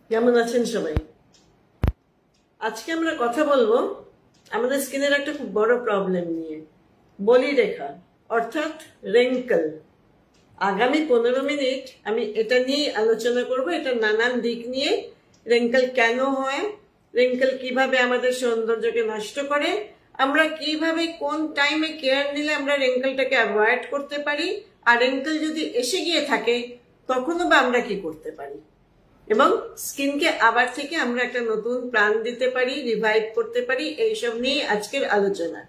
কেমন আছেন সবাই? আজকে আমরা কথা বলবো আমাদের স্কিনের একটা খুব বড় প্রবলেম নিয়ে, বলিরেখা অর্থাৎ রেঙ্কল। আগামী 15 মিনিট আমি এটা নিয়ে আলোচনা করব, এটা নানান দিক নিয়ে। রেঙ্কল কেন হয়, রেঙ্কল কিভাবে আমাদের সৌন্দর্যকে নষ্ট করে, আমরা কিভাবে কোন টাইমে কেয়ার নিলে আমরা রেঙ্কলটাকে অ্যাভয়েড করতে পারি, আর রেঙ্কল যদি এসে গিয়ে থাকে তখনও বা আমরা কি করতে পারি, এবং স্কিনকে আবার থেকে আমরা একটা নতুন প্রাণ দিতে পারি, রিভাইভ করতে পারি। এইসব নিয়ে আজকের আলোচনা।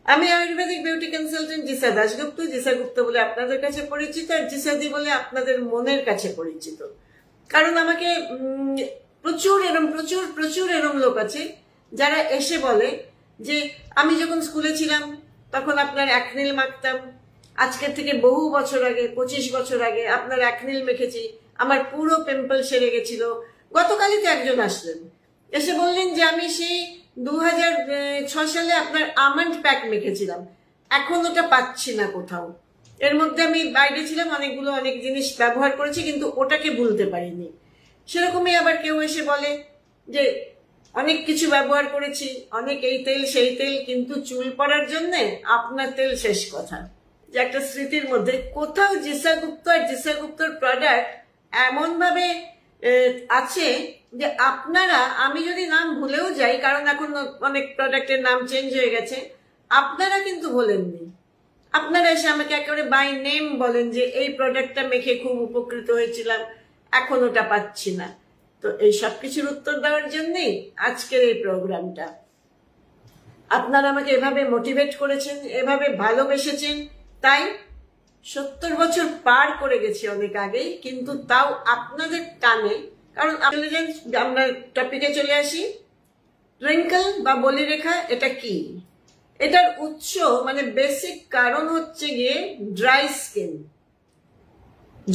আমি আয়ুর্বেদিক বিউটি কনসালটেন্ট জিসা দাশগুপ্ত। জিসা গুপ্ত বলে আপনাদের কাছে পরিচিত, আর জিসাদি বলে আপনাদের মনের কাছে পরিচিত। কারণ আমাকে প্রচুর এরম লোক আছে যারা এসে বলে যে আমি যখন স্কুলে ছিলাম তখন আপনার অ্যাকনিল মাখতাম, আজকের থেকে বহু বছর আগে, 25 বছর আগে আপনার অ্যাকনিল মেখেছি, আমার পুরো পিম্পল সেরে গেছিল। গতকালই তো একজন আসলেন, এসে বললেন যে আমি সেই 2006 সালে আপনার আমন্ড প্যাক মেখেছিলাম, এখন ওটা পাচ্ছি না কোথাও। এর মধ্যে আমি বাইরে ছিলাম, অনেক জিনিস ব্যবহার করেছি, কিন্তু ওটাকে ভুলতে পারিনি। সেরকমই আবার কেউ এসে বলে যে অনেক কিছু ব্যবহার করেছি, অনেক এই তেল সেই তেল, কিন্তু চুল পড়ার জন্য আপনার তেল শেষ কথা। যে একটা স্মৃতির মধ্যে কোথাও জিসা গুপ্ত আর জিসা গুপ্তর প্রোডাক্ট এমন ভাবে আছে যে আপনারা, আমি যদি নাম ভুলেও যাই, কারণ এখন অনেক প্রোডাক্টের নাম চেঞ্জ হয়ে গেছে, আপনারা কিন্তু ভোলেননি। আপনারা এসে আমাকে একেবারে বাই নেম বলেন যে এই প্রোডাক্টটা মেখে খুব উপকৃত হয়েছিলাম, এখন ওটা পাচ্ছি না। তো এই সব কিছুর উত্তর দেওয়ার জন্যই আজকের এই প্রোগ্রামটা। আপনারা আমাকে এভাবে মোটিভেট করেছেন, এভাবে ভালোবেসেছেন, তাই 70 বছর পার করে গেছি অনেক আগেই, কিন্তু তাও আপনাদের টানে। কারণ আমরা টপিকে চলে আসি। রিঙ্কল বা বলিরেখা এটা কি? এটার উৎস মানে বেসিক কারণ হচ্ছে গিয়ে ড্রাই স্কিন।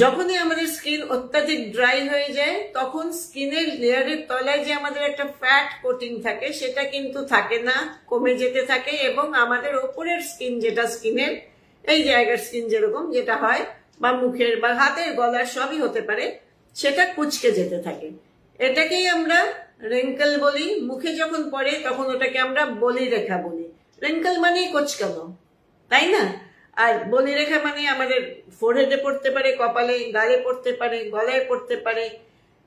যখনই আমাদের স্কিন অত্যাধিক ড্রাই হয়ে যায় তখন স্কিনের লেয়ারের তলায় যে আমাদের একটা ফ্যাট কোটিং থাকে সেটা কিন্তু থাকে না, কমে যেতে থাকে, এবং আমাদের ওপরের স্কিন, যেটা স্কিনের এই জায়গার স্কিন যেরকম যেটা হয়, বা মুখের বা হাতের গলার সবই হতে পারে, সেটা কুচকে যেতে থাকে। এটাকেই আমরা রিঙ্কল বলি। মুখে যখন পড়ে তখন ওটাকে আমরা বলিরেখা বলি। রিঙ্কল মানে কোচকানো, তাই না? আর বলিরেখা মানে আমাদের ফোরহেডে পড়তে পারে, কপালে, গালে পড়তে পারে, গলায় পড়তে পারে,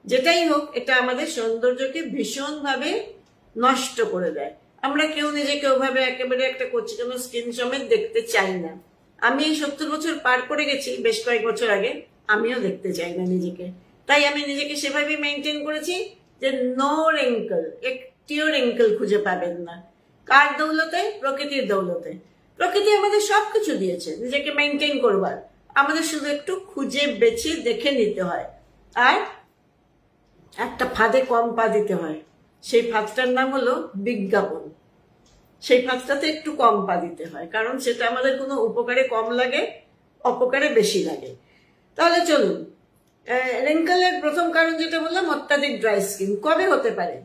যেটাই হোক, এটা আমাদের সৌন্দর্যকে ভীষণভাবে নষ্ট করে দেয়। আমরা কেউ নিজেকে ওভাবে একেবারে একটা কোচকানো স্কিন সমেত দেখতে চাই না। আমি এই 70 বছর পার করে গেছি, বেশ কয়েক বছর আগে, আমিও দেখতে চাই না নিজেকে। তাই আমি নিজেকে সেভাবে মেনটেন করেছি যে নো রিঙ্কল, একটিও রিঙ্কল খুঁজে পাবেন না। কার দৌলতে? প্রকৃতির দৌলতে। প্রকৃতি আমাদের সবকিছু দিয়েছে নিজেকে মেনটেন করবার, আমাদের শুধু একটু খুঁজে বেছে দেখে নিতে হয়, আর একটা ফাঁদে কম পা দিতে হয়। সেই ফাঁদটার নাম হলো বিজ্ঞাপন। সেই ফাঁদটাতে একটু কম পা দিতে হয়, কারণ সেটা আমাদের কোনো উপকারে কম লাগে, অপকারে বেশি লাগে। তাহলে চলুন, রিঙ্কলের প্রথম কারণ যেটা বললাম, অত্যাধিক ড্রাই স্কিন। কবে হতে পারে?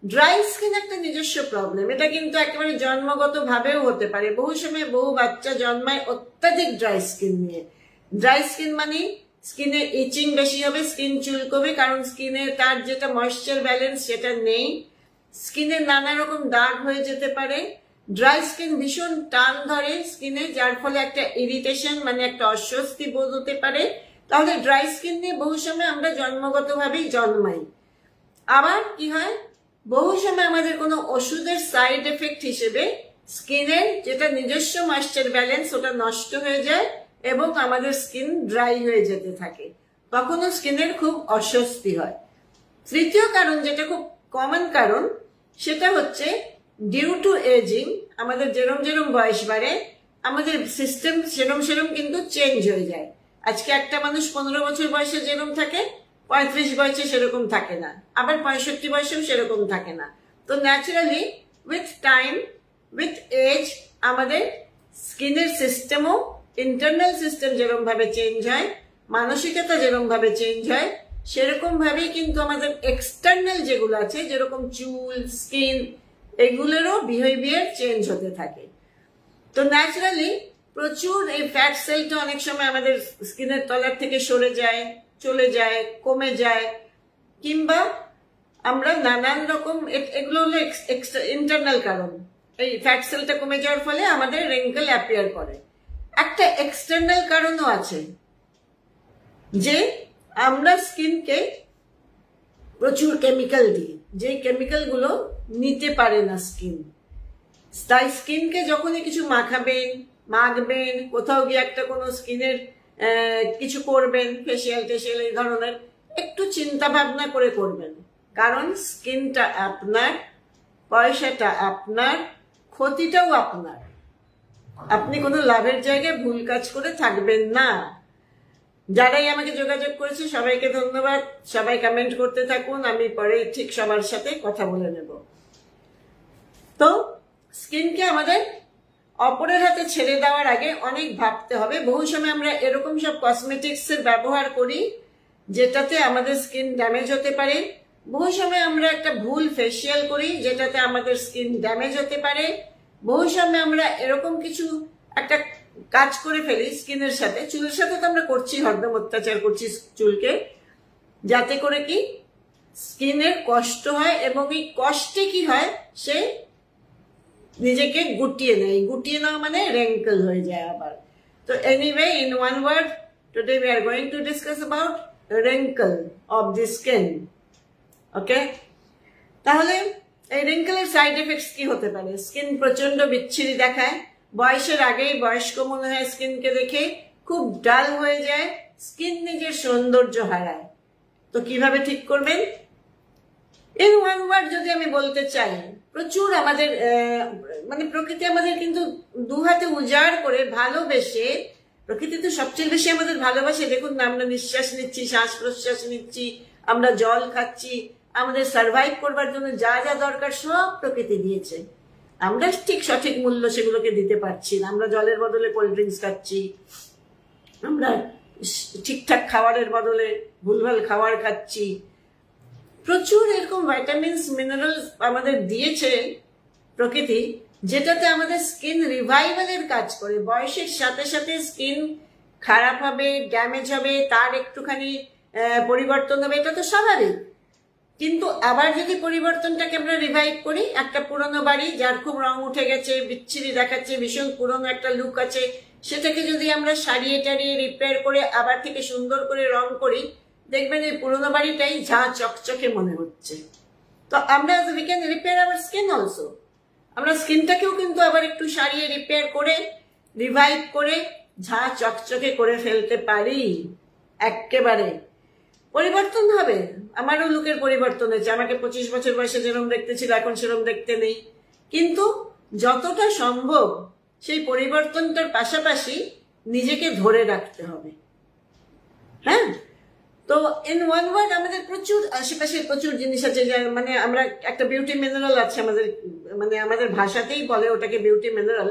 ড্রাই স্কিন একটা নিজস্ব প্রবলেম, এটা কিন্তু একেবারে জন্মগত ভাবেও হতে পারে। বহু সময় বহু বাচ্চা জন্মায় অত্যাধিক ড্রাই স্কিন নিয়ে। ড্রাই স্কিন মানে স্কিনে ইচিং বেশি হবে, স্কিন চুলকবে, কারণ স্কিনে তার যেটা ময়েশ্চার ব্যালেন্স সেটা নেই। স্কিনে নানা রকম দাগ হয়ে যেতে পারে। ড্রাই স্কিন ভীষণ টান ধরে স্কিনে, যার ফলে একটা ইরিটেশন মানে একটা অস্বস্তি বোধ হতে পারে। তাহলে ড্রাই স্কিন নিয়ে বহু সময় আমরা জন্মগতভাবেই জন্মাই। আবার কি হয়, বহু সময় আমাদের কোনো ওষুধের সাইড এফেক্ট হিসেবে স্কিনের যেটা নিজস্ব ময়েশ্চার ব্যালেন্স ওটা নষ্ট হয়ে যায় এবং আমাদের স্কিন ড্রাই হয়ে যেতে থাকে, তখনও স্কিনের খুব অস্বস্তি হয়। তৃতীয় কারণ, যেটা খুব কমন কারণ, সেটা হচ্ছে ডিউ টু এজিং। আমাদের যেরম যেরম বয়স বাড়ে আমাদের সিস্টেম সেরম কিন্তু চেঞ্জ হয়ে যায়। আজকে একটা মানুষ 15 বছর বয়সে যেরকম থাকে, 35 বয়সে সেরকম থাকে না, আবার 65 বয়সেও সেরকম থাকে না। তো naturally with time, with age, আমাদের স্কিনের সিস্টেমও, ইন্টারনাল সিস্টেম যেরকম ভাবে চেঞ্জ হয়, মানসিকতা যেরকম ভাবে চেঞ্জ হয়, সেরকম ভাবেই কিন্তু আমাদের এক্সটার্নাল যেগুলো আছে, যেরকম চুল, স্কিন, এগুলোরও বিহেভিয়ার চেঞ্জ হতে থাকে। তো ন্যাচারালি প্রচুর এই ফ্যাট সেলটা অনেক সময় আমাদের স্কিনের তলার থেকে সরে যায়, চলে যায়, কমে যায়, কিংবা আমরা নানান রকম, এগুলো হলো ইন্টারনাল কারণ। এই ফ্যাট সেলটা কমে যাওয়ার ফলে আমাদের রিঙ্কেল অ্যাপিয়ার করে। একটা এক্সটার্নাল কারণও আছে, যে আমরা স্কিনকে প্রচুর কেমিক্যাল দিই, যে কেমিক্যাল গুলো নিতে পারে না স্কিন। তাই স্কিনকে যখনই কিছু মাখবেন, কোথাও গিয়ে একটা কোনো স্কিনের কিছু করবেন, ফেসিয়াল টেসিয়াল এই ধরনের, একটু চিন্তা ভাবনা করে করবেন। কারণ স্কিনটা আপনার, পয়সাটা আপনার, ক্ষতিটাও আপনার। আপনি কোনো লাভের জায়গায় ভুল কাজ করে থাকবেন না। যারাই আমাকে যোগাযোগ করেছে সবাইকে ধন্যবাদ। সবাই কমেন্ট করতে থাকুন, আমি পরে ঠিক সবার সাথে কথা বলে নেব। তো স্কিনকে আমাদের অপরের হাতে ছেড়ে দেওয়ার আগে অনেক ভাবতে হবে। বহু সময় আমরা এরকম সব কসমেটিক্স এর ব্যবহার করি যেটাতে আমাদের স্কিন ড্যামেজ হতে পারে। বহু সময় আমরা একটা ভুল ফেসিয়াল করি যেটাতে আমাদের স্কিন ড্যামেজ হতে পারে। বহু সময় আমরা এরকম কিছু একটা কাজ করে ফেলি স্কিনের সাথে, চুলের সাথে তো আমরা করছি, হরদম অত্যাচার করছি চুলকে, যাতে করে কি স্কিনের কষ্ট হয়, এবং এই কষ্টে কি হয়, সে নিজেকে গুটিয়ে নেয়। গুটিয়ে নেওয়া মানে রেঙ্কেল হয়ে যায় আবার। তো anyway, in one word, today we are going to discuss about wrinkle of the skin. Okay, তাহলে এই রিঙ্কেলের সাইড এফেক্টস কি হতে পারে? স্কিন প্রচন্ড বিচ্ছিরি দেখায়, বয়সের আগেই বয়স্ক মনে হয় স্কিনকে দেখে, খুব ডাল হয়ে যায়, স্কিন নিজের সৌন্দর্য হারায়। তো কিভাবে ঠিক করবেন? ইন ওয়ান ওয়ার্ড যদি আমি বলতে চাই, প্রচুর আমাদের মানে প্রকৃতি আমাদের কিন্তু দু হাতে উজাড় করে ভালোবেসে, প্রকৃতি তো সবচেয়ে বেশি আমাদের ভালোবাসে। দেখুন না, আমরা নিঃশ্বাস নিচ্ছি, শ্বাস প্রশ্বাস নিচ্ছি, আমরা জল খাচ্ছি, আমাদের সার্ভাইভ করবার জন্য যা যা দরকার সব প্রকৃতি দিয়েছে। আমরা ঠিক সঠিক মূল্য সেগুলোকে দিতে পারছি না। আমরা জলের বদলে কোল্ড ড্রিঙ্কস খাচ্ছি, আমরা ঠিকঠাক খাবারের বদলে ভুলভাল খাবার খাচ্ছি। প্রচুর এরকম ভাইটামিনস, মিনারেলস আমাদের দিয়েছে প্রকৃতি, যেটাতে আমাদের স্কিন রিভাইভালের কাজ করে। বয়সের সাথে সাথে স্কিন খারাপ হবে, ড্যামেজ হবে, তার একটুখানি পরিবর্তন হবে, এটা তো স্বাভাবিক। কিন্তু আবার যদি পরিবর্তনটাকে আমরা রিভাইভ করি, একটা পুরনো বাড়ি যার খুব রং উঠে গেছে, বিচ্ছিরি দেখাচ্ছে, ভীষণ পুরনো একটা লুক আছে, সেটাকে যদি আমরা সারিয়ে টারিয়ে রিপেয়ার করে আবার থেকে সুন্দর করে রং করি, দেখবেন এই পুরনো বাড়িটাই ঝাঁ চকচকে মনে হচ্ছে। তো আমরা we can repair our skin also. আমরা স্কিনটাকেও কিন্তু আবার একটু সারিয়ে রিপেয়ার করে, রিভাইভ করে ঝাঁ চকচকে করে ফেলতে পারি। একেবারে পরিবর্তন হবে। আমারও লুকের পরিবর্তন হয়েছে। আমাকে 25 বছর বয়সে যেরকম দেখতে ছিল, এখন সেরকম দেখতে নেই। কিন্তু যতটা সম্ভব সেই পরিবর্তনটার পাশাপাশি নিজেকে ধরে রাখতে হবে। হ্যাঁ, তো ইন ওয়ান ওয়ার্ড আমাদের প্রচুর আশেপাশে প্রচুর জিনিস আছে, মানে আমরা একটা বিউটি মিনারেল আছে আমাদের, মানে আমাদের ভাষাতেই বলে ওটাকে বিউটি মিনারেল।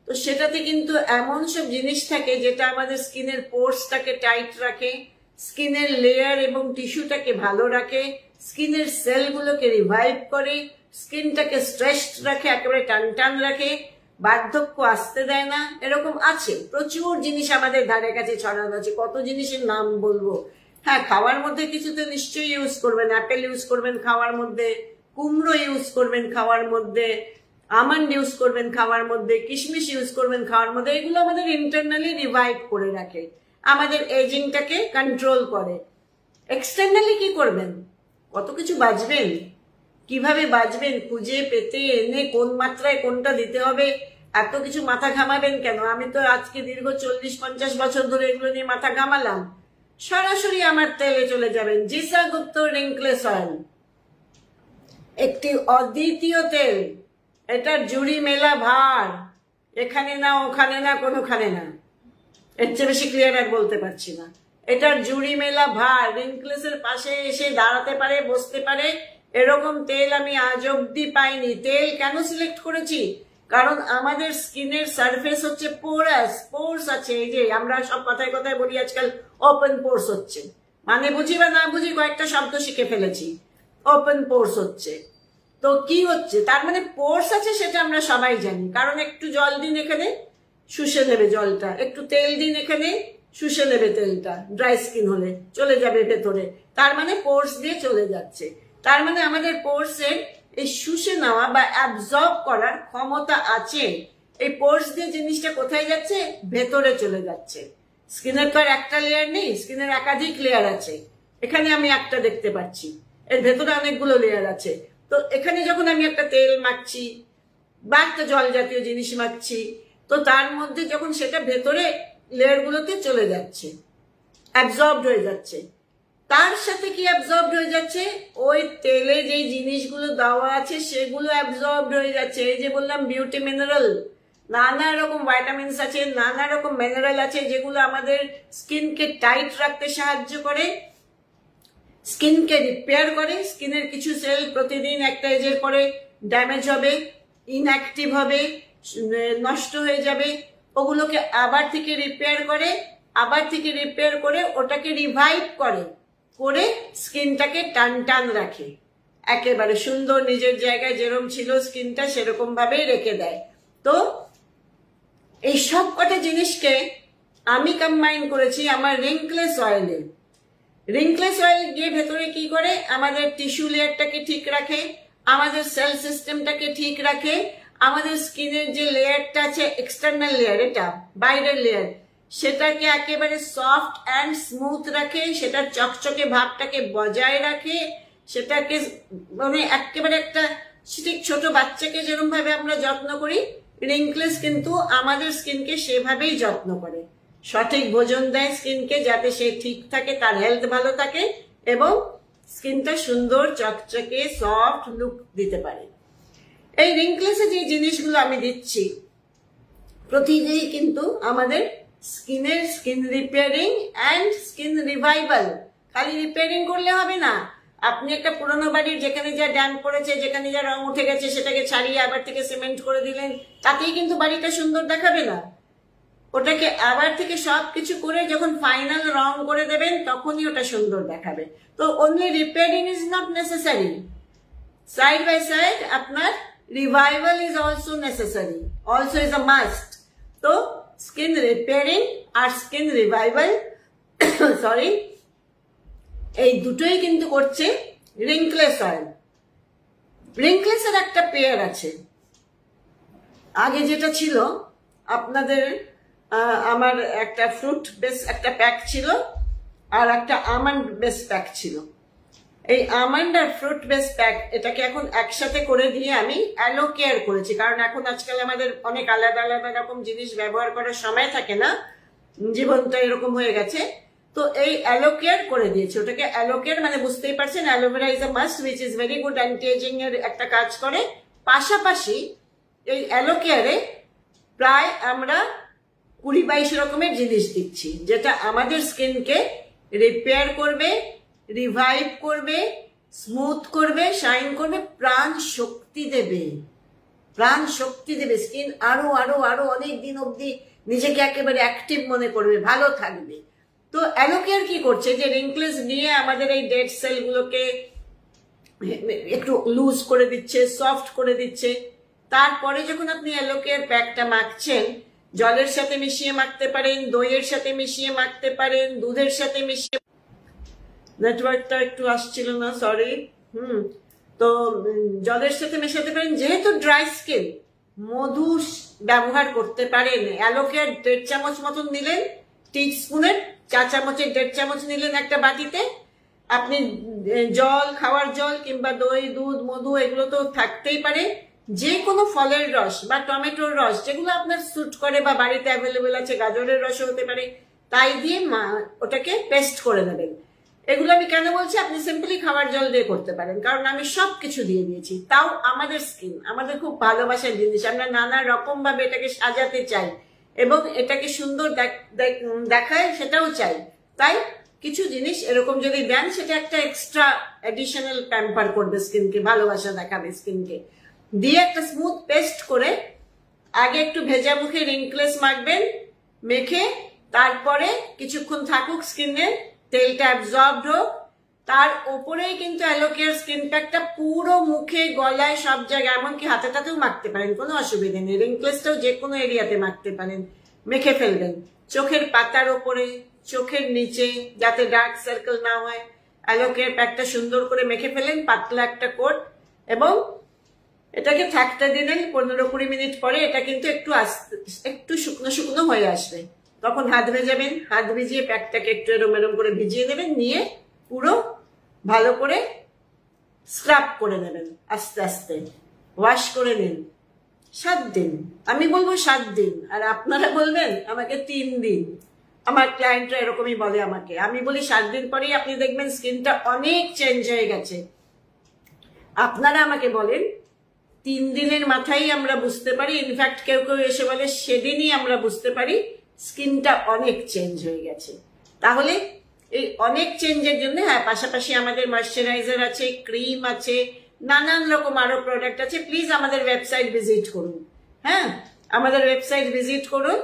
তো সেটাতে কিন্তু এমন সব জিনিস থাকে যেটা আমাদের স্কিনের পোর্সটাকে টাইট রাখে, স্কিনের লেয়ার এবং টিস্যুটাকে ভালো রাখে, স্কিনের সেলগুলোকে রিভাইভ করে, স্কিনটাকে স্ট্রেচড রাখে, একেবারে টান টান রাখে, বার্ধক্য আসতে দেয় না। এরকম আছে প্রচুর জিনিস আমাদের ধারে কাছে ছড়ানো আছে। কত জিনিসের নাম বলবো। হ্যাঁ, খাওয়ার মধ্যে কিছুতে নিশ্চয়ই ইউজ করবেন, অ্যাপেল ইউজ করবেন খাওয়ার মধ্যে, কুমড়ো ইউজ করবেন খাওয়ার মধ্যে, আমন্ড ইউজ করবেন খাওয়ার মধ্যে, কিশমিশ ইউজ করবেন খাওয়ার মধ্যে। এগুলো আমাদের ইন্টারনালি রিভাইভ করে রাখে, আমাদের এজিংটাকে কন্ট্রোল করে। এক্সটার্নালি কি করবেন? কত কিছু বাঁচবেন, কিভাবে বাঁচবেন, খুঁজে পেতে এনে কোন মাত্রায় কোনটা দিতে হবে, এত কিছু মাথা ঘামাবেন কেন? আমি তো আজকে দীর্ঘ 40-50 বছর ধরে এগুলো নিয়ে মাথা ঘামালাম। সরাসরি আমার তেলে চলে যাবেন। জিসা গুপ্ত রিঙ্কলেস অয়েল একটি অদ্বিতীয় তেল। এটার জুড়ি মেলা ভার, এখানে না ওখানে না কোনোখানে না। এর চেয়ে বেশি ক্লিয়ার আর বলতে পারছি না। এটার জুড়ি মেলা ভার, রিঙ্কলেসের পাশে এসে দাঁড়াতে পারে, বসতে পারে, এরকম তেল আমি আজ অব্দি পাইনি। তেল কেন সিলেক্ট করেছি? কারণ আমাদের স্কিনের সারফেস হচ্ছে পোরাস, পোর্স আছে। এই যে আমরা সব কথায় কথায় বলি আজকাল ওপেন পোর্স হচ্ছে, মানে বুঝি বা না বুঝি কয়েকটা শব্দ শিখে ফেলেছি। ওপেন পোর্স হচ্ছে, তো কি হচ্ছে? তার মানে পোর্স আছে, সেটা আমরা সবাই জানি। কারণ একটু জল দিন এখানে, শুষে নেবে জলটা, একটু তেল দিন এখানে, শুষে নেবে তেলটা, ড্রাই স্কিন হলে চলে যাবে ভেতরে, তার মানে পোর্স দিয়ে চলে যাচ্ছে। তার মানে আমাদের পোর্সের এই শুষে নেওয়া বা অ্যাবজর্ব করার ক্ষমতা আছে। এই পোর্স দিয়ে জিনিসটা কোথায় যাচ্ছে? ভেতরে চলে যাচ্ছে। স্কিনের তো আর একটা লেয়ার নেই, স্কিনের একাধিক লেয়ার আছে। এখানে আমি একটা দেখতে পাচ্ছি, এর ভেতরে অনেকগুলো লেয়ার আছে। তো এখানে যখন আমি একটা তেল মাখছি বা একটা জল জাতীয় জিনিস মাখছি, তো তার মধ্যে যখন সেটা ভেতরে লেয়ারগুলোতে চলে যাচ্ছে, অ্যাবজর্বড হয়ে যাচ্ছে, তার সাথে কি অ্যাবজর্বড হয়ে যাচ্ছে? ওই তেলে যে জিনিসগুলো দেওয়া আছে সেগুলো অ্যাবজর্বড হয়ে যাচ্ছে। এই যে বললাম বিউটি মিনারেল, নানা রকম ভাইটামিনস আছে, নানা রকম মিনারেল আছে, যেগুলো আমাদের স্কিনকে টাইট রাখতে সাহায্য করে, স্কিনকে রিপেয়ার করে। স্কিনের কিছু সেল প্রতিদিন একটা এজের পরে ড্যামেজ হবে, ইনঅ্যাক্টিভ হবে, নষ্ট হয়ে যাবে, ওগুলোকে আবার থেকে রিপেয়ার করে, আবার থেকে রিপেয়ার করে ওটাকে রিভাইভ করে, করে স্কিনটাকে টান টান রাখে, একেবারে সুন্দর নিজের জায়গায় যেরকম ছিল স্কিনটা সেরকম ভাবেই রেখে দেয়। তো এই সব কটা জিনিসকে আমি কম্বাইন করেছি আমার রিঙ্কলেস অয়েলে। রিঙ্কলেস অয়েল গিয়ে ভেতরে কি করে? আমাদের টিস্যু লেয়ারটাকে ঠিক রাখে, আমাদের সেল সিস্টেমটাকে ঠিক রাখে, আমাদের স্কিনের যে লেয়ারটা আছে এক্সটার্নাল লেয়ার, এটা বাইরের লেয়ার, সেটাকে একেবারে সফট অ্যান্ড স্মুথ রাখে, সেটার চকচকে ভাবটাকে বজায় রাখে, সেটাকে মানে একেবারে একটা ঠিক ছোট বাচ্চাকে যেরকম ভাবে আমরা যত্ন করি, রিঙ্কলেস কিন্তু আমাদের স্কিনকে সেভাবেই যত্ন করে। সঠিক ভোজন দেয় স্কিনকে যাতে সে ঠিক থাকে, তার হেলথ ভালো থাকে এবং স্কিনটা সুন্দর চকচকে সফট লুক দিতে পারে। এই রিঙ্কলেসে যে জিনিসগুলো আমি দিচ্ছি প্রতিদিনই কিন্তু আমাদের স্কিনের skin repairing and skin revival. খালি রিপেয়ারিং করলে হবে না। আপনি একটা পুরোনো বাড়ির যেখানে যা ড্যাম্প পড়েছে, যেখানে যা রং উঠে গেছে সেটাকে ছাড়িয়ে আবার থেকে সিমেন্ট করে দিলেন, তাতেই কিন্তু বাড়িটা সুন্দর দেখাবে না। ওটাকে আবার থেকে সবকিছু করে যখন ফাইনাল রং করে দেবেন তখনই ওটা সুন্দর দেখাবে। তো only repairing is not necessary, side by side আপনার revival is also necessary, also is a must. তো স্কিন রিপেয়ারিং আর স্কিন রিভাইভাল সরি এই দুটোই কিন্তু করছে রিঙ্কলেস অয়েল। রিঙ্কলেসের একটা পেয়ার আছে, আগে যেটা ছিল আপনাদের আমার একটা ফ্রুট বেস একটা প্যাক ছিল আর একটা আমন্ড বেস প্যাক ছিল। এই আমন্ড আর ফ্রুট বেস প্যাক এটাকে এখন একসাথে করে দিয়ে আমি অ্যালো কেয়ার করেছি, কারণ এখন আজকাল আমাদের অনেক আলাদা আলাদা রকম জিনিস ব্যবহার করার সময় থাকে না, জীবনটা এরকম হয়ে গেছে। তো এই অ্যালো কেয়ার করে দিয়েছি ওটাকে। অ্যালো কেয়ার মানে বুঝতেই পারছেন, aloe vera is a must which is very good anti ageing এর একটা কাজ করে। পাশাপাশি এই অ্যালো কেয়ারে প্রায় আমরা 20-22 রকমের জিনিস দিচ্ছি, যেটা আমাদের স্কিনকে রিপেয়ার করবে, রিভাইভ করবে, স্মুথ করবে, শাইন করবে, প্রাণ শক্তি দেবে, প্রাণ শক্তি দেবে। স্কিন আরো আরো আরো অনেক দিন অব্দি নিজেকে একেবারে অ্যাক্টিভ মনে করবে, ভালো থাকবে। তো অ্যালো কেয়ার কি করছে? যে রিঙ্কলেস নিয়ে আমাদের এই ডেড সেলগুলোকে একটু লুজ করে দিচ্ছে, সফট করে দিচ্ছে। তারপরে যখন আপনি অ্যালো কেয়ার প্যাকটা মাখছেন, জলের সাথে মিশিয়ে মাখতে পারেন, দইয়ের সাথে মিশিয়ে মাখতে পারেন, দুধের সাথে মিশিয়ে, নেটওয়ার্কটা একটু আসছিল না, সরি। তো জলের সাথে মেশাতে পারেন। যেহেতু ড্রাই স্কিন, মধু ব্যবহার করতে পারেন। অ্যালো কেয়ার 1.5 চামচ মতন নিলেন, টিস্পুনের 4 চামচের 1.5 চামচ নিলেন একটা বাটিতে। আপনি জল, খাওয়ার জল কিংবা দই, দুধ, মধু এগুলো তো থাকতেই পারে। যে কোনো ফলের রস বা টমেটোর রস যেগুলো আপনার স্যুট করে বা বাড়িতে অ্যাভেলেবেল আছে, গাজরের রসও হতে পারে, তাই দিয়ে ওটাকে পেস্ট করে নেবেন। এগুলো আমি কেন বলছি? আপনি সিম্পলি খাবার জল দিয়ে করতে পারেন, কারণ আমি সবকিছু দিয়ে দিয়েছি। তাও আমাদের স্কিন আমাদের খুব ভালোবাসার জিনিস, আমরা নানা রকম ভাবে এটাকে সাজাতে চাই এবং এটাকে সুন্দর দেখায় সেটাও চাই। তাই কিছু জিনিস এরকম যদি দেন সেটা একটা এক্সট্রা অ্যাডিশনাল প্যাম্পার করবে স্কিনকে, ভালোবাসা দেখাবে স্কিনকে। দিয়ে একটা স্মুথ পেস্ট করে আগে একটু ভেজা মুখে রিঙ্কলেস মাখবেন, মেখে তারপরে কিছুক্ষণ থাকুক স্কিনে, তেলটা অ্যাবজর্বড হোক, তার ওপরেই কিন্তু অ্যালো কেয়ার স্কিন প্যাকটা পুরো মুখে, গলায়, সব জায়গায়, এমনকি হাতে টাতেও মাখতে পারেন, কোনো অসুবিধা নেই। রিঙ্কলেসটাও যে কোনো এরিয়াতে মাখতে পারেন, মেখে ফেলবেন। চোখের পাতার ওপরে, চোখের নিচে, যাতে ডার্ক সার্কেল না হয়, অ্যালোকের প্যাকটা সুন্দর করে মেখে ফেলেন, পাতলা একটা কোট, এবং এটাকে থাকতে দিলেন। 15-20 মিনিট পরে এটা কিন্তু একটু শুকনো শুকনো হয়ে আসবে। তখন হাত ভেজাবেন, হাত ভিজিয়ে প্যাকটাকে একটু এরম এরম করে ভিজিয়ে নেবেন, নিয়ে পুরো ভালো করে স্ক্রাব করে নেবেন, আস্তে আস্তে ওয়াশ করে নিন। 7 দিন, আমি বলবো 7 দিন, আর আপনারা বলবেন আমাকে 3 দিন। আমার ক্লায়েন্টরা এরকমই বলে আমাকে, আমি বলি 7 দিন পরেই আপনি দেখবেন স্কিনটা অনেক চেঞ্জ হয়ে গেছে। আপনারা আমাকে বলেন 3 দিনের মাথায় আমরা বুঝতে পারি, ইনফ্যাক্ট কেউ কেউ এসে বলে সেদিনই আমরা বুঝতে পারি স্কিনটা অনেক চেঞ্জ হয়ে গেছে। তাহলে এই অনেক চেঞ্জের জন্য, হ্যাঁ, পাশাপাশি আমাদের ময়শ্চারাইজার আছে, ক্রিম আছে, নানান রকম আরো প্রোডাক্ট আছে। প্লিজ আমাদের ওয়েবসাইট ভিজিট করুন, হ্যাঁ, আমাদের ওয়েবসাইট ভিজিট করুন,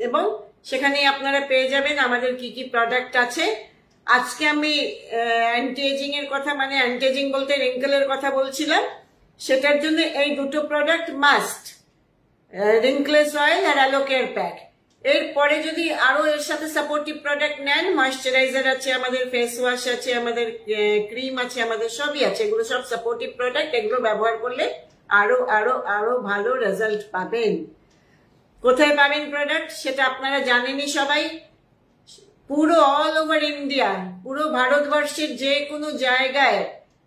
এবং সেখানে আপনারা পেয়ে যাবেন আমাদের কি কি প্রোডাক্ট আছে। আজকে আমি অ্যান্টি এজিং এর কথা, মানে অ্যান্টি এজিং বলতে রিঙ্কেলের কথা বলছিলাম, সেটার জন্য এই দুটো প্রোডাক্ট মাস্ট, রিঙ্কলেস অয়েল আর অ্যালোকেয়ার প্যাক। এরপরে যদি আরো এর সাথে সাপোর্টিভ প্রোডাক্ট নেন, ময়শ্চারাইজার আছে আমাদের, ফেস ওয়াশ আছে আমাদের, ক্রিম আছে আমাদের, সবই আছে। এগুলো সব সাপোর্টিভ প্রোডাক্ট, এগুলো ব্যবহার করলে আরো আরো আরো ভালো রেজাল্ট পাবেন। কোথায় পাবেন প্রোডাক্ট সেটা আপনারা জানেনই সবাই। পুরো অল ওভার ইন্ডিয়া, পুরো ভারতবর্ষের যে কোনো জায়গায়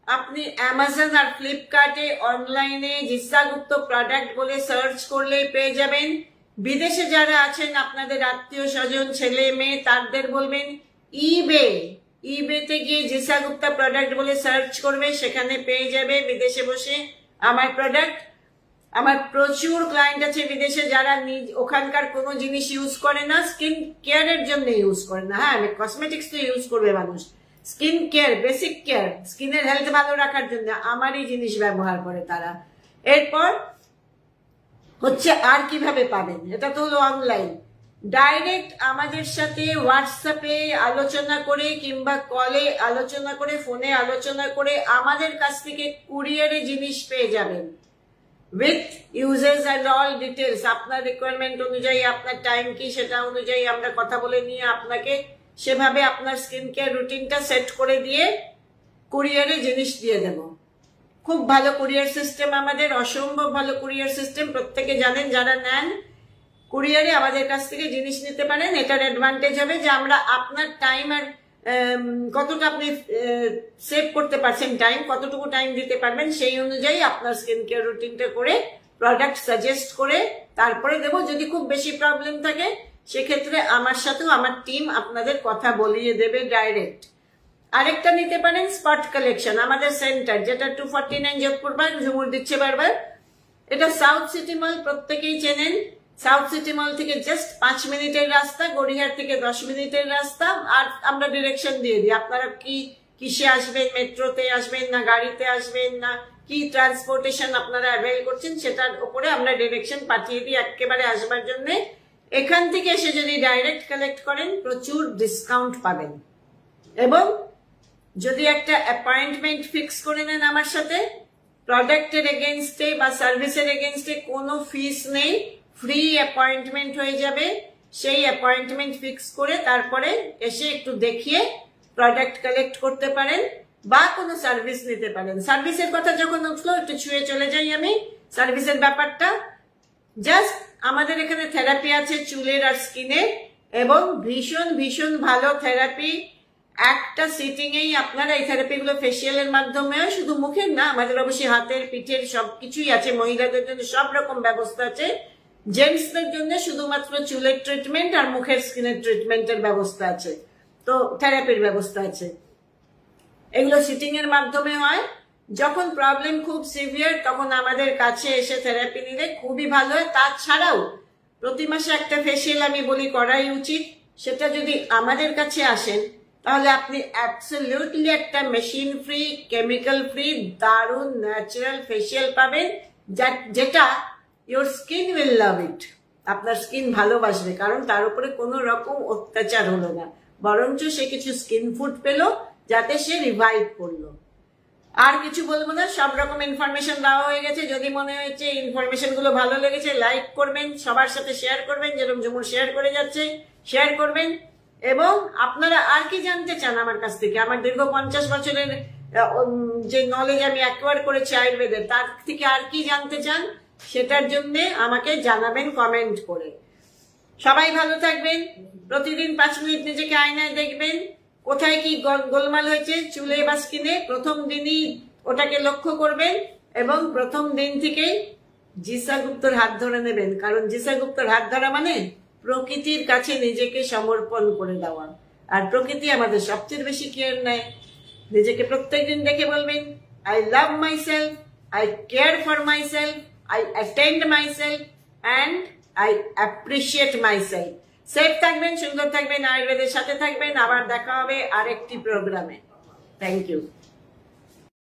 আপনি অ্যামাজন আর ফ্লিপকার্টে অনলাইনে জিসা গুপ্ত প্রোডাক্ট বলে সার্চ করলেই পেয়ে যাবেন। বিদেশে যারা আছেন, আপনাদের আত্মীয় স্বজন, ছেলে মেয়ে, তাদের বলবেন ইবেতে গিয়ে জিসা গুপ্তা প্রোডাক্ট বলে সার্চ করবে, সেখানে পেয়ে যাবে বিদেশে বসে আমার প্রোডাক্ট। আমার প্রচুর ক্লায়েন্ট আছে বিদেশে যারা ওখানকার কোনো জিনিস ইউজ করে না, স্কিন কেয়ারের জন্য ইউজ করে না। হ্যাঁ, কসমেটিক্স তো ইউজ করবে মানুষ, স্কিন কেয়ার, বেসিক কেয়ার, স্কিনের হেলথ ভালো রাখার জন্য আমারই জিনিস ব্যবহার করে তারা। এরপর হচ্ছে আর কিভাবে পাবেন, এটা তো হলো অনলাইন। ডাইরেক্ট আমাদের সাথে হোয়াটসঅ্যাপে আলোচনা করে কিংবা কলে আলোচনা করে, ফোনে আলোচনা করে আমাদের কাছ থেকে কুরিয়ারে জিনিস পেয়ে যাবেন with uses and all details. আপনার রিকোয়ারমেন্ট অনুযায়ী, আপনার টাইম কি সেটা অনুযায়ী আমরা কথা বলে নিয়ে আপনাকে সেভাবে আপনার স্কিন কেয়ার রুটিনটা সেট করে দিয়ে কুরিয়ারে জিনিস দিয়ে দেব। খুব ভালো কুরিয়ার সিস্টেম আমাদের, অসম্ভব ভালো কুরিয়ার সিস্টেম, প্রত্যেকে জানেন যারা নেন। কুরিয়ারে আমাদের কাছ থেকে জিনিস নিতে পারেন। এটার অ্যাডভান্টেজ হবে যে আমরা আপনার টাইম আর কতটা আপনি সেভ করতে পারছেন, টাইম কতটুকু টাইম দিতে পারবেন, সেই অনুযায়ী আপনার স্কিন কেয়ার রুটিনটা করে প্রোডাক্ট সাজেস্ট করে তারপরে দেবো। যদি খুব বেশি প্রবলেম থাকে সেক্ষেত্রে আমার সাথেও আমার টিম আপনাদের কথা বলিয়ে দেবে ডাইরেক্ট। আরেকটা নিতে পারেন স্পট কালেকশন, আমাদের সেন্টার, যেটা 249 যোধপুর পার্ক, ঝুমুর দিচ্ছে বারবার। এটা সাউথ সিটি মল, প্রত্যেকেই চেনেন। সাউথ সিটি মল থেকে জাস্ট 5 মিনিটের রাস্তা, গড়িয়ার থেকে 10 মিনিটের রাস্তা। আর আমরা ডিরেকশন দিয়ে দিই, আপনারা কিসে আসবেন, মেট্রোতে আসবেন না গাড়িতে আসবেন, না কি ট্রান্সপোর্টেশন আপনারা অ্যাভেল করছেন, সেটার উপরে আমরা ডিরেকশন পাঠিয়ে দিই একেবারে আসবার জন্য। এখান থেকে এসে যদি ডাইরেক্ট কালেক্ট করেন প্রচুর ডিসকাউন্ট পাবেন, এবং যদি একটা অ্যাপয়েন্টমেন্ট ফিক্স করে নেন আমার সাথে, প্রোডাক্টের এগেনস্টে বা সার্ভিসের এগেনস্টে কোনো ফিস নেই, ফ্রি অ্যাপয়েন্টমেন্ট হয়ে যাবে। সেই অ্যাপয়েন্টমেন্ট ফিক্স করে তারপরে এসে একটু দেখিয়ে প্রোডাক্ট কালেক্ট করতে পারেন বা কোনো সার্ভিস নিতে পারেন। সার্ভিসের কথা যখন উঠলো একটু ছুঁয়ে চলে যাই আমি সার্ভিসের ব্যাপারটা। জাস্ট আমাদের এখানে থেরাপি আছে চুলের আর স্কিনের, এবং ভীষণ ভীষণ ভালো থেরাপি। একটা সিটিং এই আপনারা এই থেরাপিগুলো ফেসিয়ালের মাধ্যমে, শুধু মুখের না, আমাদের অবশ্যই হাতের, পিঠের সবকিছুই আছে। মহিলাদের জন্য সব রকম ব্যবস্থা আছে, জেন্টসদের জন্য শুধুমাত্র চুলের ট্রিটমেন্ট আর মুখের স্কিনের ট্রিটমেন্টের ব্যবস্থা আছে, তো থেরাপির ব্যবস্থা আছে। এগুলো সিটিং এর মাধ্যমে হয়। যখন প্রবলেম খুব সিভিয়ার তখন আমাদের কাছে এসে থেরাপি নিলে খুবই ভালো হয়। তাছাড়াও প্রতি মাসে একটা ফেসিয়াল আমি বলি করাই উচিত। সেটা যদি আমাদের কাছে আসেন তাহলে আপনি অ্যাবসলিউটলি একটা মেশিন ফ্রি, কেমিক্যাল ফ্রি, দারুণ ন্যাচারাল ফেসিয়াল পাবেন, যেটা ইউর স্কিন উইল লাভ ইট। আপনার স্কিন ভালোবাসবে, কারণ তার উপরে কোনো রকম অত্যাচার হলো না, বরঞ্চ সে কিছু স্কিন ফুড পেলো যাতে সে রিভাইভ করলো। আর কিছু বলবো না, সব রকম ইনফরমেশন দেওয়া হয়ে গেছে। যদি মনে হয়েছে ইনফরমেশন গুলো ভালো লেগেছে, লাইক করবেন, সবার সাথে শেয়ার করবেন, যেরকম ঝুমুর শেয়ার করে যাচ্ছে শেয়ার করবেন। এবং আপনারা আর কি জানতে চান আমার কাছ থেকে, আমার দীর্ঘ 50 বছরের যে নলেজ আমি অ্যাকোয়ার করেছি আয়ুর্বেদের, তার থেকে আর কি জানতে চান সেটার জন্য আমাকে জানাবেন কমেন্ট করে। সবাই ভালো থাকবেন। প্রতিদিন 5 মিনিট নিজেকে আয়নায় দেখবেন, কোথায় কি গোলমাল হয়েছে চুলে বা স্কিনে, প্রথম দিনই ওটাকে লক্ষ্য করবেন এবং প্রথম দিন থেকেই জিসা গুপ্তর হাত ধরে নেবেন। কারণ জিসা গুপ্তর হাত ধরা মানে প্রকৃতির কাছে নিজেকে সমর্পণ করে দেওয়া, আর প্রকৃতি আমাদের সবচেয়ে বেশি কেয়ার নেয়। নিজেকে প্রত্যেকদিন দেখে বলবেন, I love myself, eye care for myself, I attend myself and I appreciate myself. Safe থাকবেন, সুন্দর থাকবেন, আয়ুর্বেদের সাথে থাকবেন। আবার দেখা হবে আরেকটি প্রোগ্রামে। Thank you.